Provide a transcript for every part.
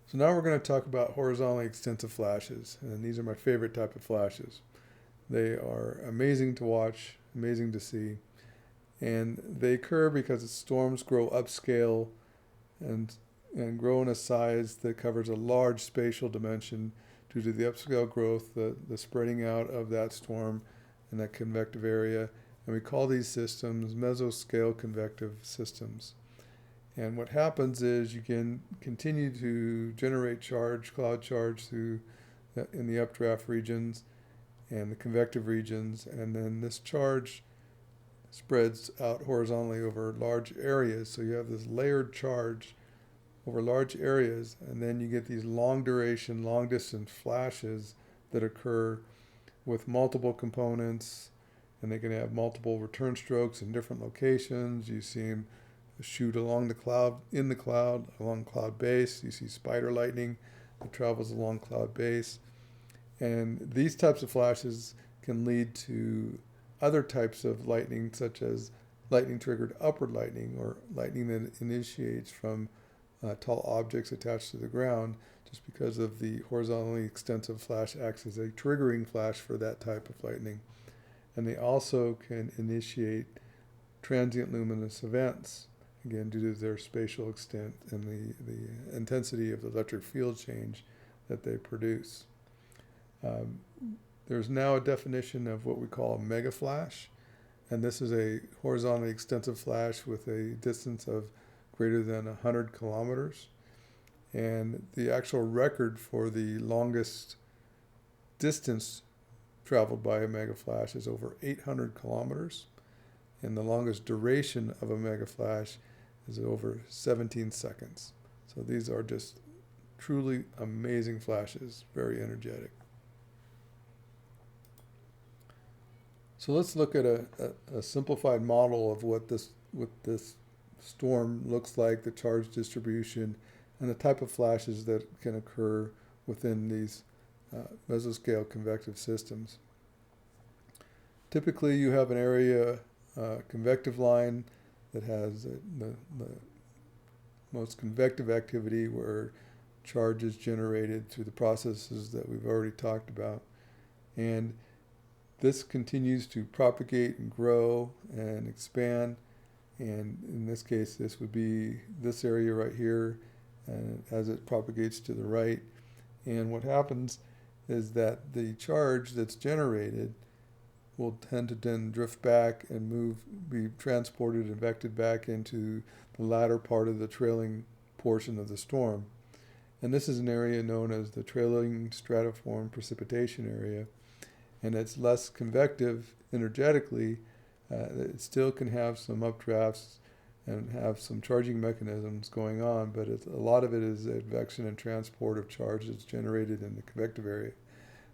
So now we're going to talk about horizontally extensive flashes, and these are my favorite type of flashes. They are amazing to watch, amazing to see, and they occur because storms grow upscale and grow in a size that covers a large spatial dimension due to the upscale growth, the spreading out of that storm in that convective area. And we call these systems mesoscale convective systems. And what happens is you can continue to generate charge, cloud charge, in the updraft regions and the convective regions, and then this charge spreads out horizontally over large areas. So you have this layered charge over large areas, and then you get these long duration, long distance flashes that occur with multiple components, and they can have multiple return strokes in different locations. You see them shoot along the cloud, in the cloud, along cloud base. You see spider lightning that travels along cloud base. And these types of flashes can lead to other types of lightning, such as lightning triggered upward lightning, or lightning that initiates from tall objects attached to the ground, just because of the horizontally extensive flash acts as a triggering flash for that type of lightning. And they also can initiate transient luminous events, again due to their spatial extent and the intensity of the electric field change that they produce. There's now a definition of what we call a mega flash, and this is a horizontally extensive flash with a distance of greater than 100 kilometers. And the actual record for the longest distance traveled by a mega flash is over 800 kilometers, and the longest duration of a mega flash is over 17 seconds. So these are just truly amazing flashes, very energetic. So let's look at a simplified model of what this storm looks like, the charge distribution, and the type of flashes that can occur within these mesoscale convective systems. Typically, you have an area convective line that has the most convective activity, where charge is generated through the processes that we've already talked about. And this continues to propagate and grow and expand. And in this case, this would be this area right here, and as it propagates to the right. And what happens is that the charge that's generated will tend to then drift back and be transported and vected back into the latter part of the trailing portion of the storm. And this is an area known as the trailing stratiform precipitation area. And it's less convective energetically. It still can have some updrafts and have some charging mechanisms going on, but a lot of it is advection and transport of charge that's generated in the convective area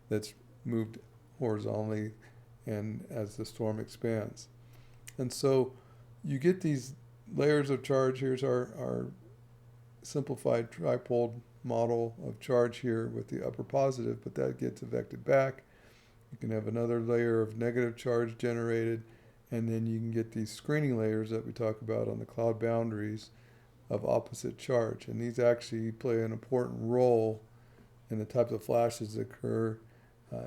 that's moved horizontally and as the storm expands. And so you get these layers of charge. Here's our simplified tripole model of charge here with the upper positive, but that gets advected back. You can have another layer of negative charge generated, and then you can get these screening layers that we talk about on the cloud boundaries of opposite charge. And these actually play an important role in the types of flashes that occur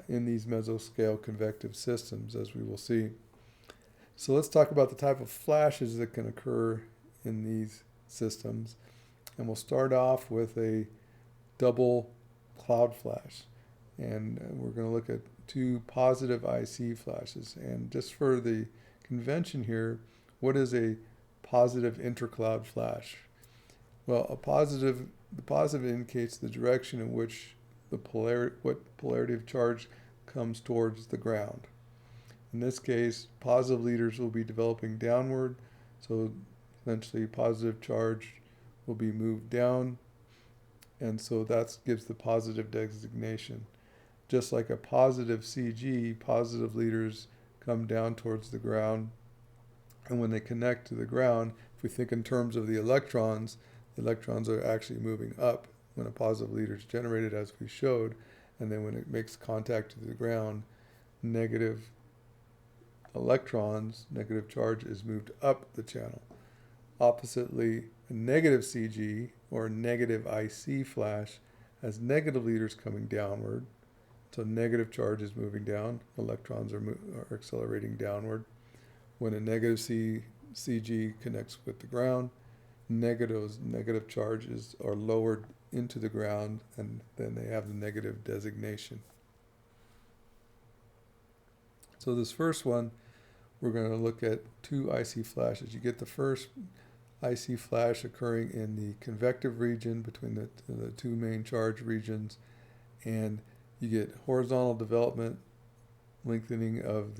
in these mesoscale convective systems, as we will see. So let's talk about the type of flashes that can occur in these systems. And we'll start off with a double cloud flash. And we're going to look at two positive IC flashes. And just for the convention here, what is a positive intercloud flash? Well, the positive indicates the direction in which what polarity of charge comes towards the ground. In this case, positive leaders will be developing downward, so essentially positive charge will be moved down, and so that gives the positive designation. Just like a positive CG, positive leaders come down towards the ground, and when they connect to the ground, if we think in terms of the electrons are actually moving up when a positive leader is generated, as we showed, and then when it makes contact to the ground, negative charge is moved up the channel. Oppositely, a negative CG, or negative IC flash has negative leaders coming downward. So negative charge is moving down, electrons are accelerating downward. When a negative CG connects with the ground, negative charges are lowered into the ground, and then they have the negative designation. So this first one, we're going to look at two IC flashes. You get the first IC flash occurring in the convective region between the two main charge regions, and you get horizontal development, lengthening of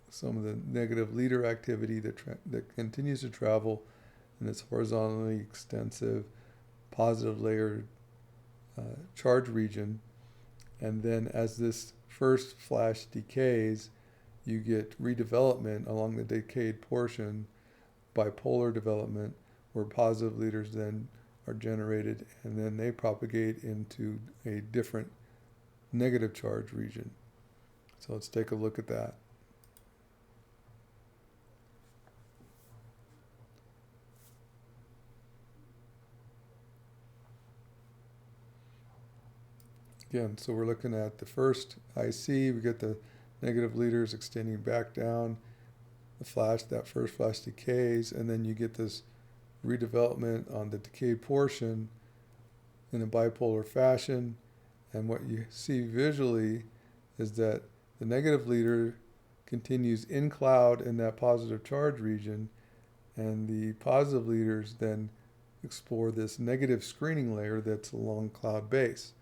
some of the negative leader activity that continues to travel in this horizontally extensive positive layered charge region. And then as this first flash decays, you get redevelopment along the decayed portion, bipolar development, where positive leaders then are generated, and then they propagate into a different negative charge region. So let's take a look at that. Again, so we're looking at the first IC, we get the negative leaders extending back down, that first flash decays, and then you get this redevelopment on the decayed portion in a bipolar fashion. And what you see visually is that the negative leader continues in cloud in that positive charge region, and the positive leaders then explore this negative screening layer that's along cloud base.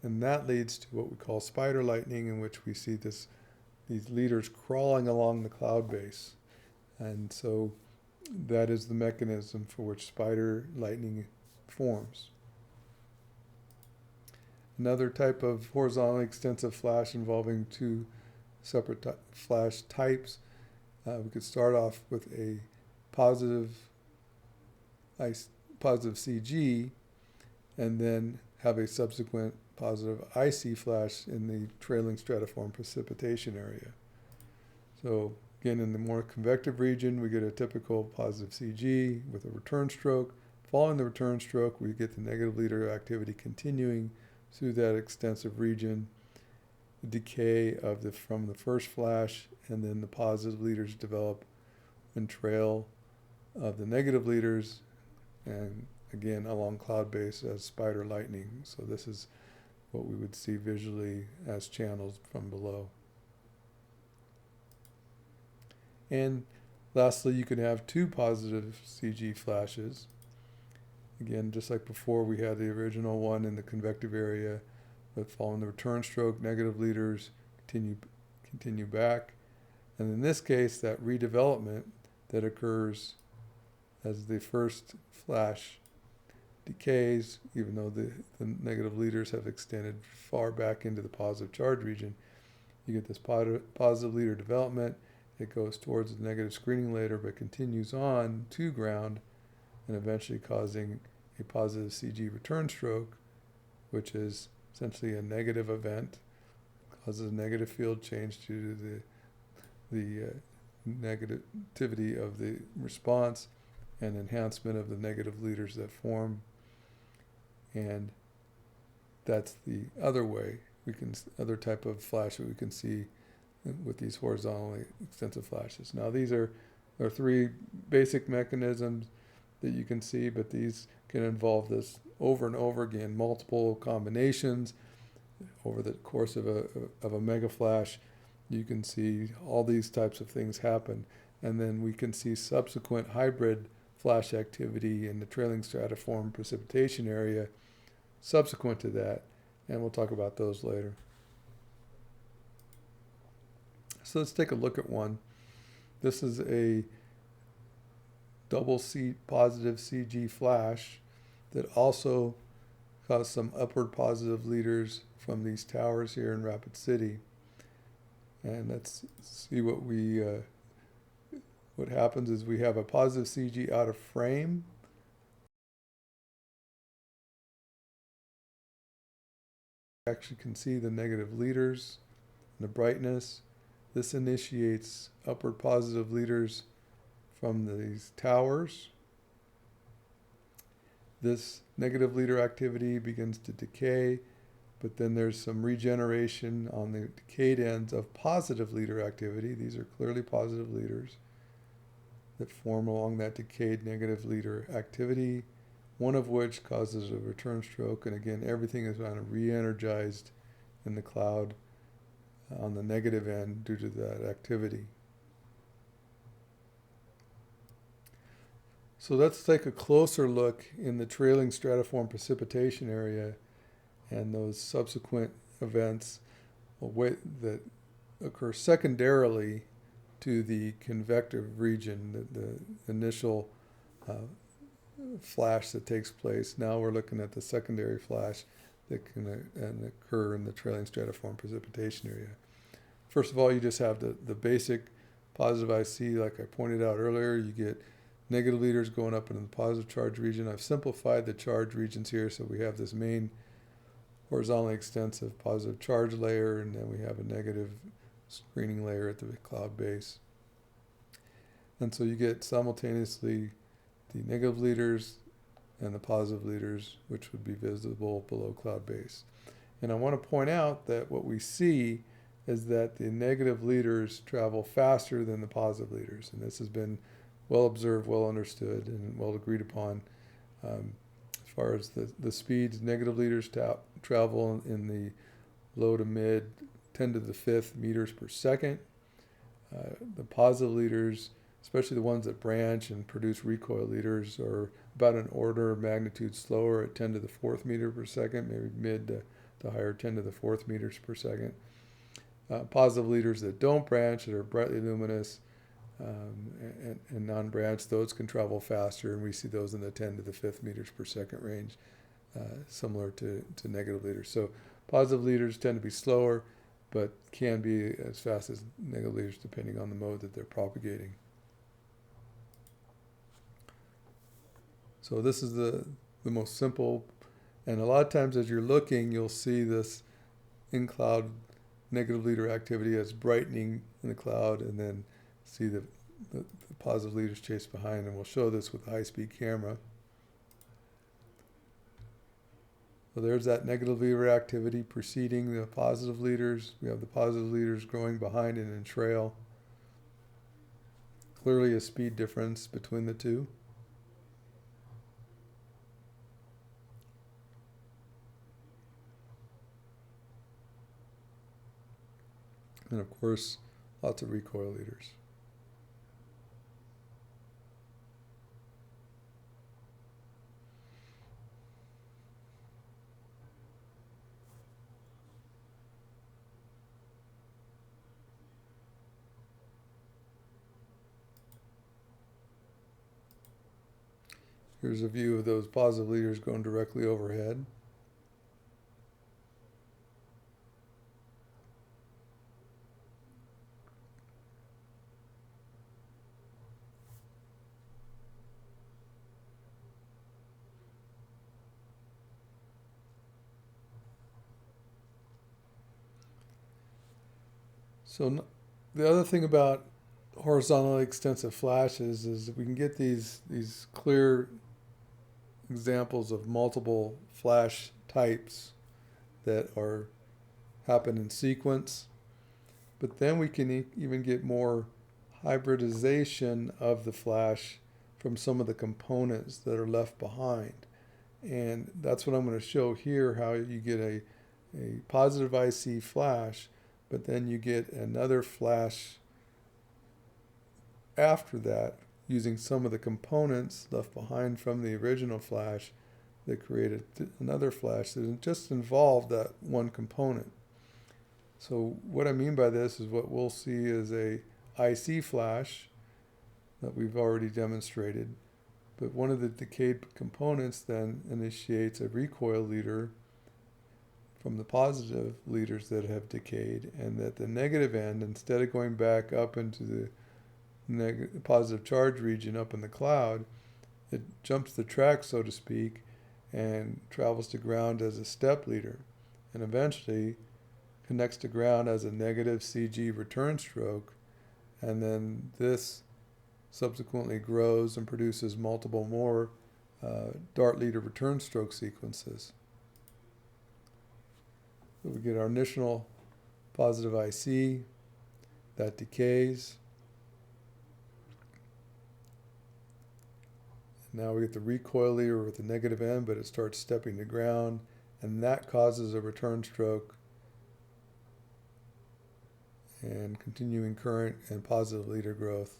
And that leads to what we call spider lightning, in which we see these leaders crawling along the cloud base. And so that is the mechanism for which spider lightning forms. Another type of horizontally extensive flash involving two separate flash types. We could start off with a positive CG, and then have a subsequent positive IC flash in the trailing stratiform precipitation area. So again, in the more convective region, we get a typical positive CG with a return stroke. Following the return stroke, we get the negative leader activity continuing through that extensive region, the decay from the first flash, and then the positive leaders develop and trail of the negative leaders, and again along cloud base as spider lightning. So this is what we would see visually as channels from below. And lastly, you can have two positive CG flashes. Again, just like before, we had the original one in the convective area, but following the return stroke, negative leaders continue back. And in this case, that redevelopment that occurs as the first flash decays, even though the negative leaders have extended far back into the positive charge region, you get this positive leader development. It goes towards the negative screening layer, but continues on to ground, and eventually causing a positive CG return stroke, which is essentially a negative event, causes a negative field change due to the negativity of the response and enhancement of the negative leaders that form. And that's the other way other type of flash that we can see with these horizontally extensive flashes. Now these are three basic mechanisms that you can see, but these can involve this over and over again, multiple combinations over the course of a mega flash. You can see all these types of things happen, and then we can see subsequent hybrid flash activity in the trailing stratiform precipitation area subsequent to that, and we'll talk about those later. So let's take a look at one. This is a double positive CG flash that also caused some upward positive leaders from these towers here in Rapid City. And let's see what happens is we have a positive CG out of frame. You actually can see the negative leaders and the brightness. This initiates upward positive leaders from these towers. this negative leader activity begins to decay, but then there's some regeneration on the decayed ends of positive leader activity. These are clearly positive leaders that form along that decayed negative leader activity, one of which causes a return stroke. And again, everything is kind of re-energized in the cloud on the negative end due to that activity. So let's take a closer look in the trailing stratiform precipitation area and those subsequent events that occur secondarily to the convective region, the initial flash that takes place. Now we're looking at the secondary flash that can occur in the trailing stratiform precipitation area. First of all, you just have the basic positive IC, like I pointed out earlier. You get negative leaders going up into the positive charge region. I've simplified the charge regions here, so we have this main horizontally extensive positive charge layer, and then we have a negative screening layer at the cloud base. And so you get simultaneously the negative leaders and the positive leaders, which would be visible below cloud base. And I want to point out that what we see is that the negative leaders travel faster than the positive leaders. And this has been well observed, well understood, and well agreed upon. As far as the speeds, negative leaders travel in the low to mid 10 to the 5th meters per second. The positive leaders, especially the ones that branch and produce recoil leaders, are about an order of magnitude slower at 10 to the 4th meter per second, maybe mid to higher 10 to the 4th meters per second. Positive leaders that don't branch, that are brightly luminous and non-branch, those can travel faster, and we see those in the 10 to the 5th meters per second range, similar to negative leaders. So positive leaders tend to be slower, but can be as fast as negative leaders depending on the mode that they're propagating. So this is the most simple, and a lot of times as you're looking, you'll see this in-cloud negative leader activity as brightening in the cloud, and then see the positive leaders chase behind, and we'll show this with a high-speed camera. So there's that negative leader activity preceding the positive leaders. We have the positive leaders growing behind and in trail. Clearly a speed difference between the two. And of course, lots of recoil leaders. Here's a view of those positive leaders going directly overhead. So the other thing about horizontally extensive flashes is that we can get these clear examples of multiple flash types that happen in sequence, but then we can even get more hybridization of the flash from some of the components that are left behind. And that's what I'm going to show here, how you get a positive IC flash, but then you get another flash after that using some of the components left behind from the original flash that created another flash that just involved that one component. So what I mean by this is what we'll see is a IC flash that we've already demonstrated, but one of the decayed components then initiates a recoil leader from the positive leaders that have decayed, and at the negative end, instead of going back up into the positive charge region up in the cloud, it jumps the track, so to speak, and travels to ground as a step leader, and eventually connects to ground as a negative CG return stroke, and then this subsequently grows and produces multiple more dart leader return stroke sequences. So we get our initial positive IC, that decays. Now we get the recoil leader with the negative end, but it starts stepping to ground, and that causes a return stroke and continuing current and positive leader growth.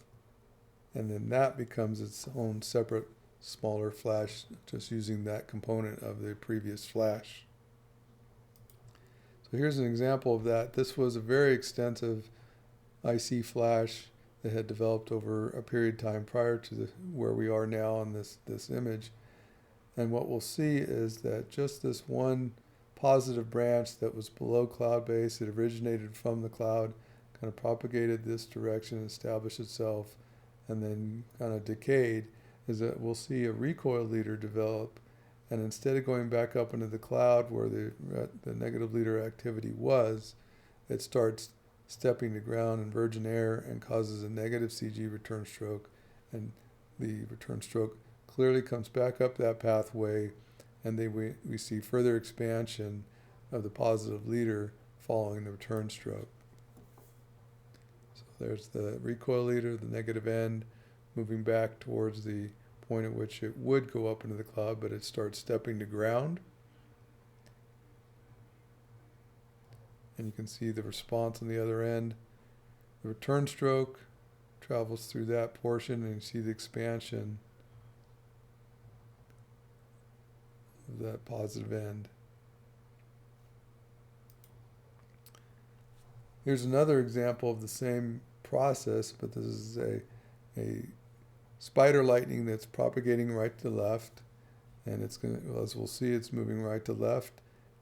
And then that becomes its own separate smaller flash, just using that component of the previous flash. So here's an example of that. This was a very extensive IC flash that had developed over a period of time prior to where we are now on this image. And what we'll see is that just this one positive branch that was below cloud base, it originated from the cloud, kind of propagated this direction, established itself, and then kind of decayed, is that we'll see a recoil leader develop, and instead of going back up into the cloud where the negative leader activity was, it starts stepping to ground in virgin air and causes a negative CG return stroke, and the return stroke clearly comes back up that pathway, and then we see further expansion of the positive leader following the return stroke. So there's the recoil leader, the negative end, moving back towards the point at which it would go up into the cloud, but it starts stepping to ground. And you can see the response on the other end. The return stroke travels through that portion, and you see the expansion of that positive end. Here's another example of the same process, but this is a spider lightning that's propagating right to left, and it's going to, as we'll see, it's moving right to left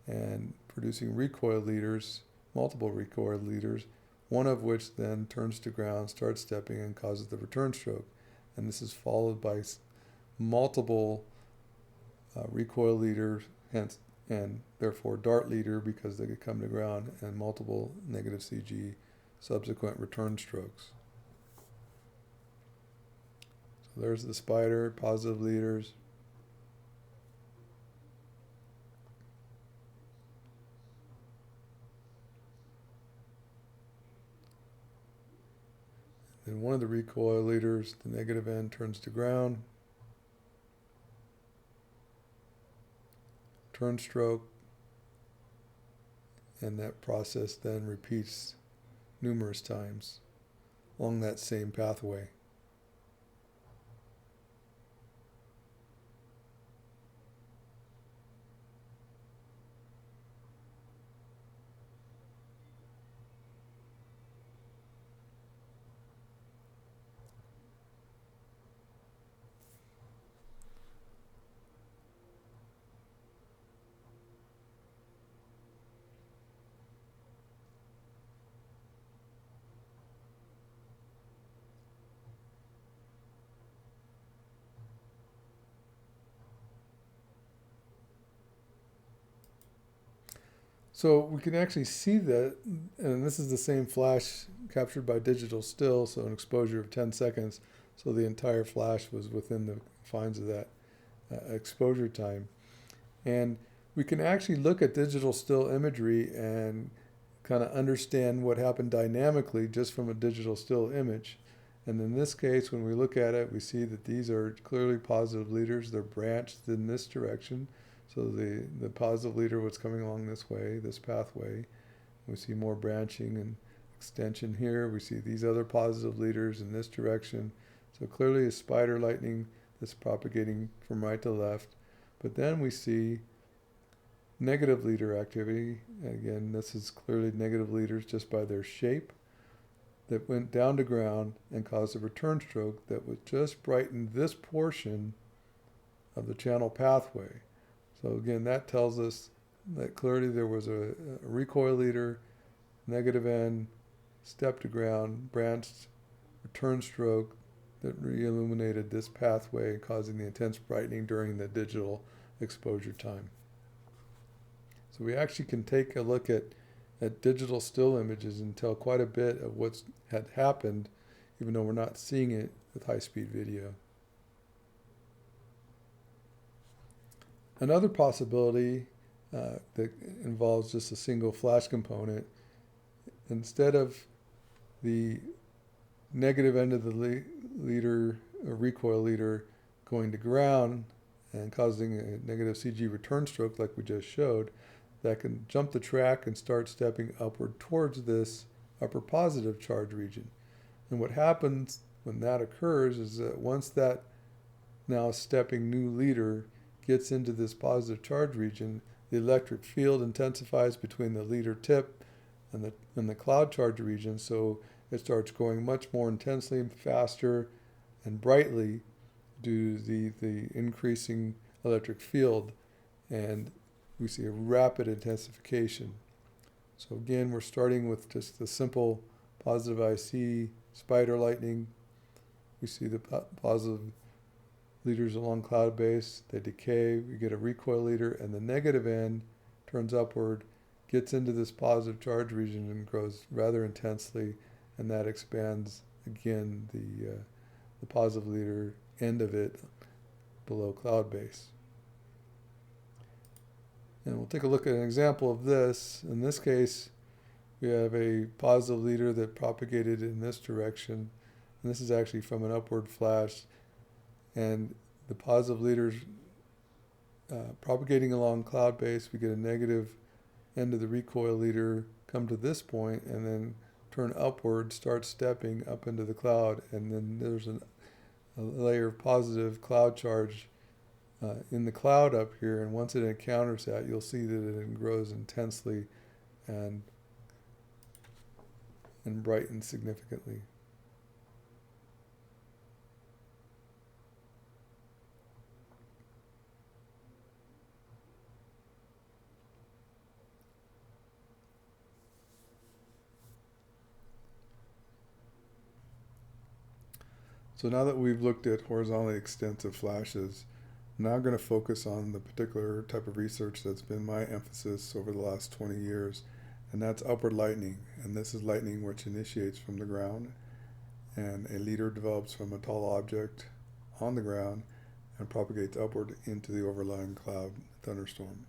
and producing recoil leaders, multiple recoil leaders, one of which then turns to ground, starts stepping, and causes the return stroke. And this is followed by multiple recoil leaders, hence, and therefore dart leader because they could come to ground, and multiple negative CG subsequent return strokes. So there's the spider, positive leaders. Then one of the recoil leaders, the negative end, turns to ground. Turn stroke. And that process then repeats numerous times along that same pathway. So we can actually see that, and this is the same flash captured by digital still, so an exposure of 10 seconds. So the entire flash was within the confines of that exposure time. And we can actually look at digital still imagery and kind of understand what happened dynamically just from a digital still image. And in this case, when we look at it, we see that these are clearly positive leaders. They're branched in this direction. So the positive leader was coming along this way, this pathway. We see more branching and extension here. We see these other positive leaders in this direction. So clearly a spider lightning that's propagating from right to left. But then we see negative leader activity. Again, this is clearly negative leaders just by their shape that went down to ground and caused a return stroke that would just brighten this portion of the channel pathway. So again, that tells us that clearly there was a recoil leader, negative end, step to ground, branched return stroke that re-illuminated this pathway, causing the intense brightening during the digital exposure time. So we actually can take a look at digital still images and tell quite a bit of what had happened, even though we're not seeing it with high-speed video. Another possibility that involves just a single flash component, instead of the negative end of the leader or recoil leader going to ground and causing a negative CG return stroke like we just showed, that can jump the track and start stepping upward towards this upper positive charge region. And what happens when that occurs is that once that now stepping new leader gets into this positive charge region, the electric field intensifies between the leader tip and the cloud charge region, so it starts growing much more intensely, faster, and brightly due to the increasing electric field, and we see a rapid intensification. So again, we're starting with just the simple positive IC spider lightning. We see the positive leaders along cloud base, they decay, we get a recoil leader, and the negative end turns upward, gets into this positive charge region and grows rather intensely, and that expands again the positive leader end of it below cloud base. And we'll take a look at an example of this. In this case, we have a positive leader that propagated in this direction, and this is actually from an upward flash, and the positive leaders propagating along cloud base, we get a negative end of the recoil leader come to this point and then turn upward, start stepping up into the cloud, and then there's a layer of positive cloud charge in the cloud up here, and once it encounters that, you'll see that it grows intensely and brightens significantly. So now that we've looked at horizontally extensive flashes, I'm now going to focus on the particular type of research that's been my emphasis over the last 20 years, and that's upward lightning. And this is lightning which initiates from the ground, and a leader develops from a tall object on the ground and propagates upward into the overlying cloud thunderstorm.